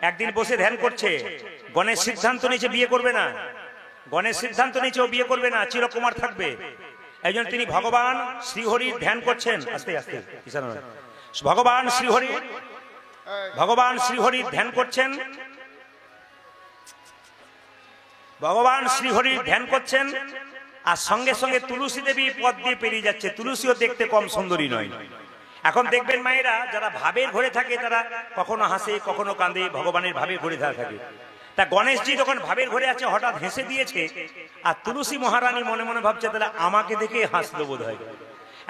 একদিন বসে ধ্যান করছে, গণেশ সিদ্ধান্ত নিয়েছে বিয়ে করবে না। গণেশ সিদ্ধান্ত নিয়েছে ও বিয়ে করবে না, চিরকুমার থাকবে। এই জন্য তিনি ভগবান শ্রীহরির ধ্যান করছেন। আস্তে আস্তে ভগবান শ্রীহরির ধ্যান করছেন। ভগবান শ্রীহরির ধ্যান করছেন, আর সঙ্গে সঙ্গে তুলসী দেবী পথ দিয়ে পেরিয়ে যাচ্ছে। তুলসীও দেখতে কম সুন্দরী নয়। এখন দেখবেন মায়েরা যারা ভাবের ঘরে থাকে তারা কখনো হাসে কখনো কাঁদে, ভগবানের ভাবের ঘরে থাকে। তা গণেশজি যখন ভাবের ঘরে আছে হঠাৎ হেসে দিয়েছে, আর তুলসী মহারানী মনে মনে ভাবছে তাহলে আমাকে দেখে হাসলো বোধ হয়।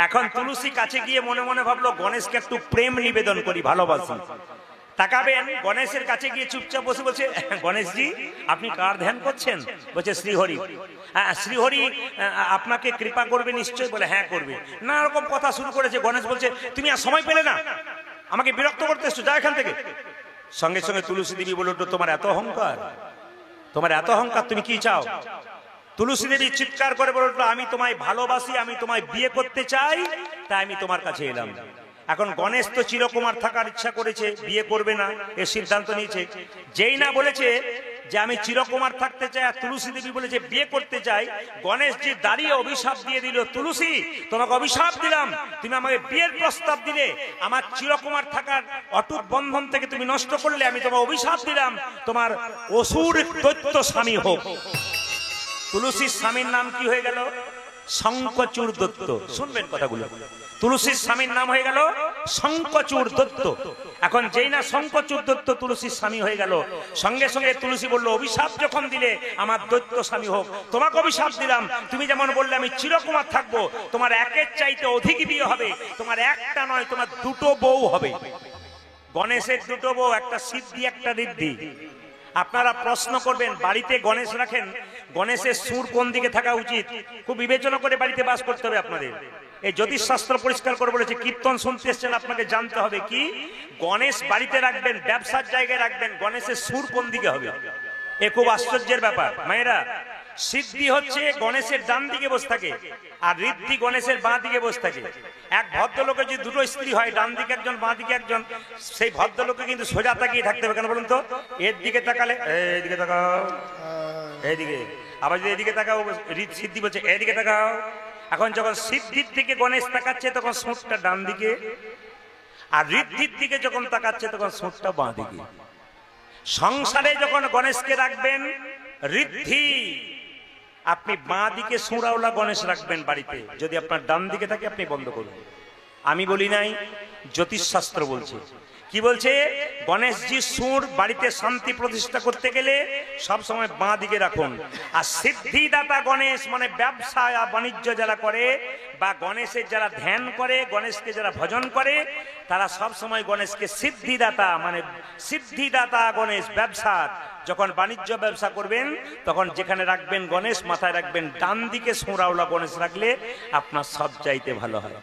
এখন তুলসী কাছে গিয়ে মনে মনে ভাবলো গণেশকে একটু প্রেম নিবেদন করি, ভালোবাসি। তাকাবেন গণেশের কাছে গিয়ে চুপচাপ বসে বলছে, গণেশজি আপনি কার ধ্যান করছেন? বলছে শ্রীহরি। শ্রীহরি আপনাকে কৃপা করবে নিশ্চয়? বলে হ্যাঁ করবে। না রকম কথা শুরু করেছে। গণেশ বলছে তুমি আর সময় পেলে না, আমাকে বিরক্ত করতে এসছো, যা এখান থেকে। সঙ্গে সঙ্গে তুলসী দেবী বলল, তোমার এত অহংকার, তোমার এত অহংকার, তুমি কি চাও? তুলসী দেবী চিৎকার করে বলল, আমি তোমায় ভালোবাসি, আমি তোমায় বিয়ে করতে চাই, তাই আমি তোমার কাছে এলাম। এখন গণেশ তো চিরকুমার থাকার ইচ্ছা করেছে, বিয়ে করবে না এর সিদ্ধান্ত নিয়েছে। যেই না বলেছে যে আমি চিরকুমার থাকতে চাই, আর তুলসী দেবী বলেছে বিয়ে করতে চাই, গণেশজি দাঁড়িয়ে অভিশাপ দিয়ে দিল, তুলসী তোমাকে অভিশাপ দিলাম, তুমি আমাকে বিয়ের প্রস্তাব দিলে, আমার চিরকুমার থাকার অটুট বন্ধন থেকে তুমি নষ্ট করলে, আমি তোমার অভিশাপ দিলাম তোমার অসুর দৈত্য স্বামী হোক। তুলসীর স্বামীর নাম কি হয়ে গেল? শঙ্কচূড় দত্ত। শুনবেন কথাগুলো। তুলসীর স্বামীর নাম হয়ে গেল শঙ্কচূড় দত্ত। এখন যেই না শঙ্কচূড় দত্ত তুলসীর স্বামী হয়ে গেল, সঙ্গে সঙ্গে তুলসী বলল, অভিশাপ যখন দিলে আমার দৈত্য স্বামী হোক, তোমাকে অভিশাপ দিলাম, তুমি যেমন বললে আমি চিরকুমার থাকবো, তোমার একের চাইতে অধিক বিয়ে হবে, তোমার একটা নয় তোমার দুটো বউ হবে। গণেশের দুটো বউ, একটা সিদ্ধি একটা ঋদ্ধি। আপনারা প্রশ্ন করবেন, বাড়িতে গণেশ রাখেন, গণেশের সুর কোন দিকে থাকা উচিত? খুব বিবেচনা করে বাড়িতে বাস করতে হবে আপনাদের। এই জ্যোতিষশাস্ত্র পরিষ্কার করে বলেছে, কীর্তন শুনতে এসছেন আপনাকে জানতে হবে কি গণেশ বাড়িতে রাখবেন, ব্যবসার জায়গায় রাখবেন, গণেশের সুর কোন দিকে হবে। এ খুব আশ্চর্যের ব্যাপার মায়েরা। সিদ্ধি হচ্ছে গণেশের ডান দিকে বসে থাকে, আর ঋদ্ধি গণেশের বাঁ দিকে বসে থাকে। এক ভদ্রলোকের যদি দুটো স্ত্রী হয়, ডান দিকে একজন বাঁ দিকে একজন, সেই ভদ্রলোকে কিন্তু সোজা তাকিয়ে থাকতে হবে। কেন বলুন তো? এর দিকে তাকালে এইদিকে তাকাও, এইদিকে, আবার যদি এদিকে তাকাও, সিদ্ধি বলছে এদিকে তাকাও। এখন যখন সিদ্ধির দিকে গণেশ তাকাচ্ছে তখন সোঁটটা ডান দিকে, আর ঋদ্ধির দিকে যখন তাকাচ্ছে তখন সোঁটটা বাঁ দিকে। সংসারে যখন গণেশকে রাখবেন ঋদ্ধি, আপনি বাঁ দিকে সুরাওলা গণেশ রাখবেন বাড়িতে। যদি আপনার ডান দিকে থাকে আপনি বন্ধ করুন। আমি বলি নাই, জ্যোতিষশাস্ত্র বলছে। কি বলছে? গণেশজি সুর বাড়িতে শান্তি প্রতিষ্ঠা করতে গেলে সব সময় বাঁ দিকে রাখুন। আর সিদ্ধিদাতা গণেশ মানে ব্যবসা বাণিজ্য যারা করে বা গণেশের যারা ধ্যান করে, গণেশকে যারা ভজন করে, তারা সব সময় গণেশকে সিদ্ধিদাতা মানে সিদ্ধিদাতা গণেশ ব্যবসার। যখন বাণিজ্য ব্যবসা করবেন তখন যেখানে রাখবেন গণেশ, মাথায় রাখবেন ডান দিকে সোঁরাওলা গণেশ রাখলে আপনার সব চাইতে ভালো হয়।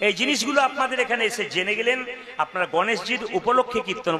এই জিনিসগুলো আপনাদের এখানে এসে জেনে গেলেন। আপনারা গণেশজির উপলক্ষে কীর্তন